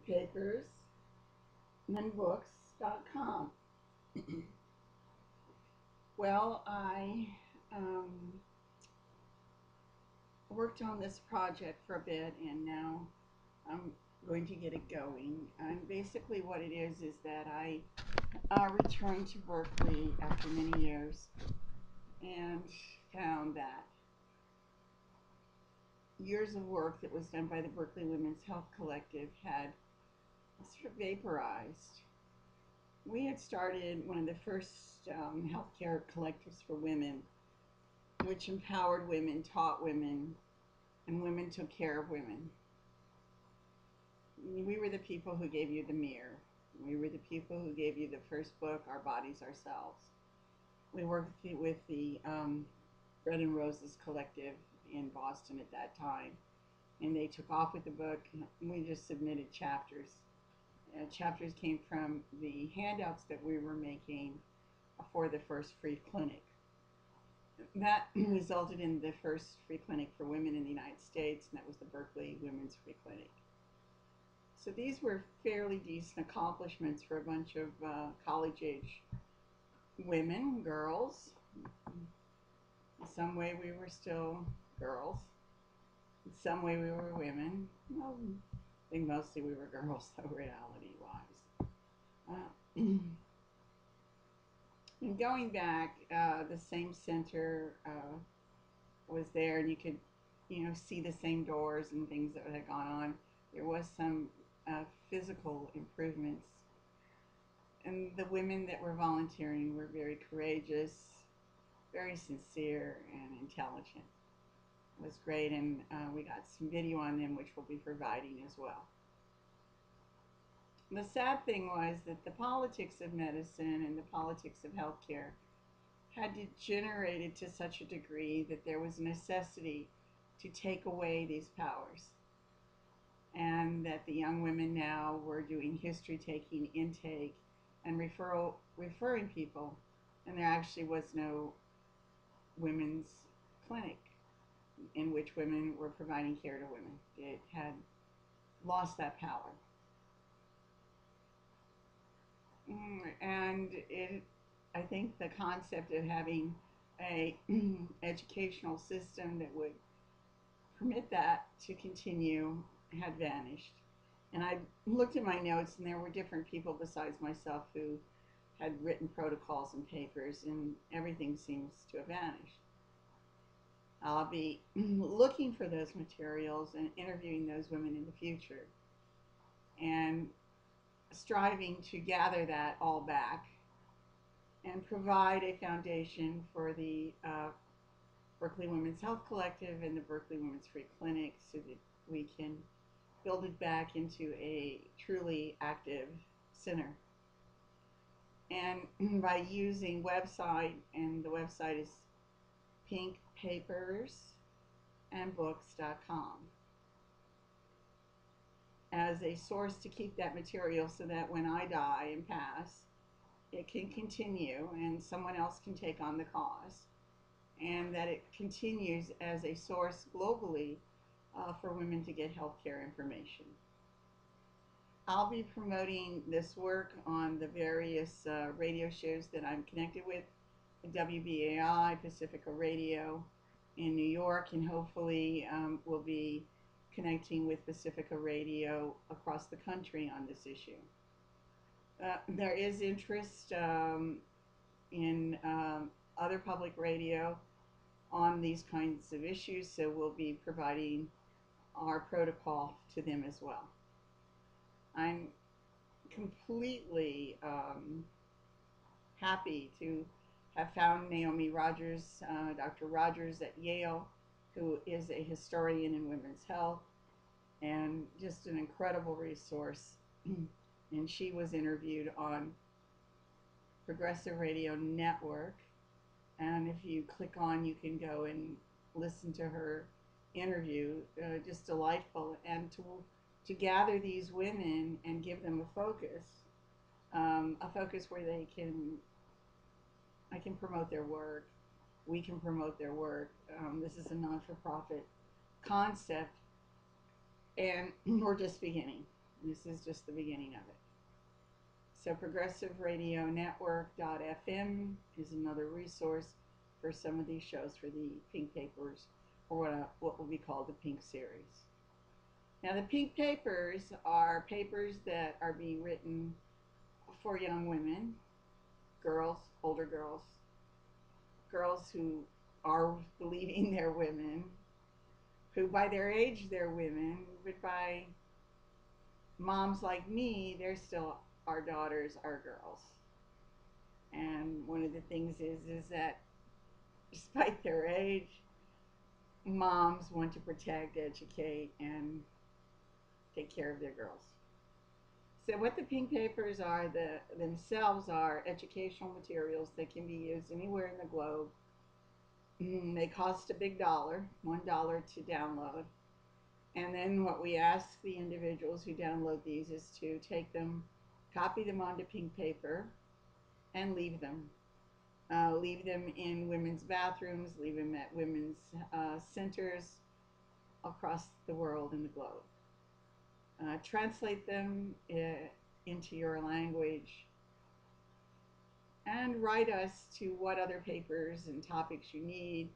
papers and books.com. Well, I worked on this project for a bit, and now I'm going to get it going. And basically, what it is that I returned to Berkeley after many years and found that years of work that was done by the Berkeley Women's Health Collective had sort of vaporized. We had started one of the first healthcare collectives for women, which empowered women, taught women, and women took care of women. We were the people who gave you the mirror. We were the people who gave you the first book, Our Bodies, Ourselves. We worked with the Bread and Roses Collective in Boston at that time, and they took off with the book. We just submitted chapters. Chapters came from the handouts that we were making for the first free clinic. That resulted in the first free clinic for women in the United States, and that was the Berkeley Women's Free Clinic. So these were fairly decent accomplishments for a bunch of college-age women, girls. In some way we were still girls. In some way we were women. Well, I think mostly we were girls, though, reality-wise. And going back, the same center was there, and you could, see the same doors and things that had gone on. There was some physical improvements, and the women that were volunteering were very courageous, very sincere, and intelligent. It was great, and we got some video on them, which we'll be providing as well. The sad thing was that the politics of medicine and the politics of healthcare had degenerated to such a degree that there was a necessity to take away these powers, and that the young women now were doing history-taking intake and referring people, and there actually was no women's clinic in which women were providing care to women. It had lost that power. And I think the concept of having a educational system that would permit that to continue had vanished. And I looked at my notes, and there were different people besides myself who had written protocols and papers, and everything seems to have vanished. I'll be looking for those materials and interviewing those women in the future, and striving to gather that all back and provide a foundation for the Berkeley Women's Health Collective and the Berkeley Women's Free Clinic, so that we can build it back into a truly active center. And by using website, and the website is pinkpapersandbooks.com, as a source to keep that material, so that when I die and pass, it can continue and someone else can take on the cause, and that it continues as a source globally for women to get healthcare information. I'll be promoting this work on the various radio shows that I'm connected with, WBAI, Pacifica Radio in New York, and hopefully we'll be connecting with Pacifica Radio across the country on this issue. There is interest in other public radio on these kinds of issues, so we'll be providing our protocol to them as well. I'm completely happy to have found Naomi Rogers, Dr. Rogers at Yale, who is a historian in women's health and just an incredible resource. And she was interviewed on Progressive Radio Network, and if you click on, you can go and listen to her interview. Just delightful, and to gather these women and give them a focus where I can promote their work, we can promote their work. This is a non-for-profit concept, and we're just beginning. This is just the beginning of it. So progressiveradionetwork.fm is another resource for some of these shows for the pink papers, or what will be called the pink series. Now the pink papers are papers that are being written for young women, girls, older girls, girls who are believing they're women, who by their age they're women, but by moms like me, they're still our daughters, our girls. And one of the things is that despite their age, moms want to protect, educate, and take care of their girls. So what the pink papers are themselves are educational materials that can be used anywhere in the globe. They cost a big dollar, $1 to download. And then what we ask the individuals who download these is to take them, copy them onto pink paper, and leave them. Leave them in women's bathrooms, leave them at women's centers across the world and the globe. Translate them into your language and write us to what other papers and topics you need,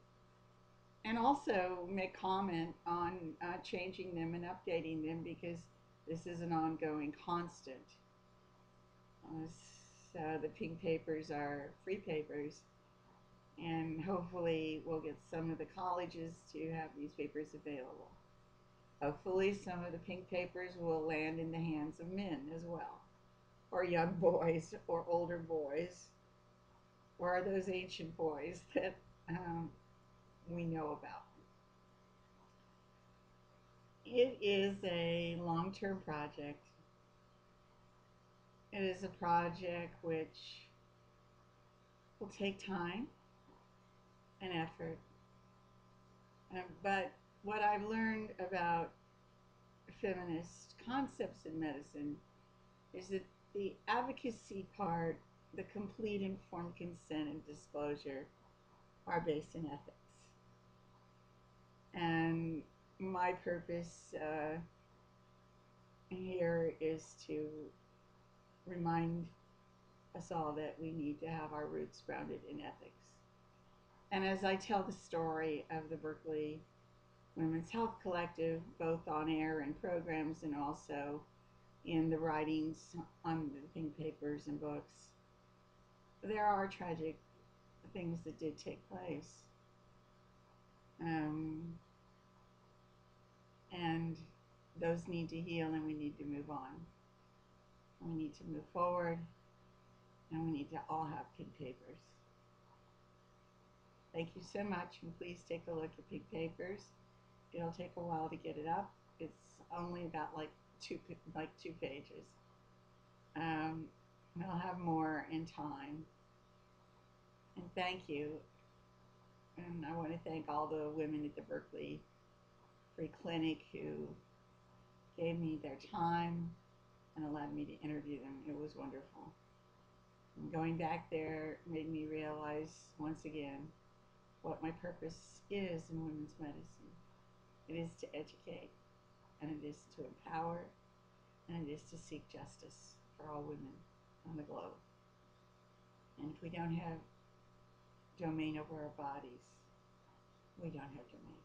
and also make comment on changing them and updating them, because this is an ongoing constant. So the pink papers are free papers, and hopefully we'll get some of the colleges to have these papers available. Hopefully some of the pink papers will land in the hands of men as well, or young boys, or older boys, or those ancient boys that we know about. It is a long-term project. It is a project which will take time and effort. But what I've learned about feminist concepts in medicine is that the advocacy part, the complete informed consent and disclosure, are based in ethics. And my purpose here is to remind us all that we need to have our roots grounded in ethics. And as I tell the story of the Berkeley Women's Health Collective, both on air and programs, and also in the writings on the pink papers and books, there are tragic things that did take place. And those need to heal, and we need to move on. We need to move forward, and we need to all have pink papers. Thank you so much, and please take a look at pink papers. It'll take a while to get it up. It's only about like two pages. I'll have more in time. And thank you. And I want to thank all the women at the Berkeley Free Clinic who gave me their time and allowed me to interview them. It was wonderful. And going back there made me realize once again what my purpose is in women's medicine. It is to educate, and it is to empower, and it is to seek justice for all women on the globe. And if we don't have domain over our bodies, we don't have domain.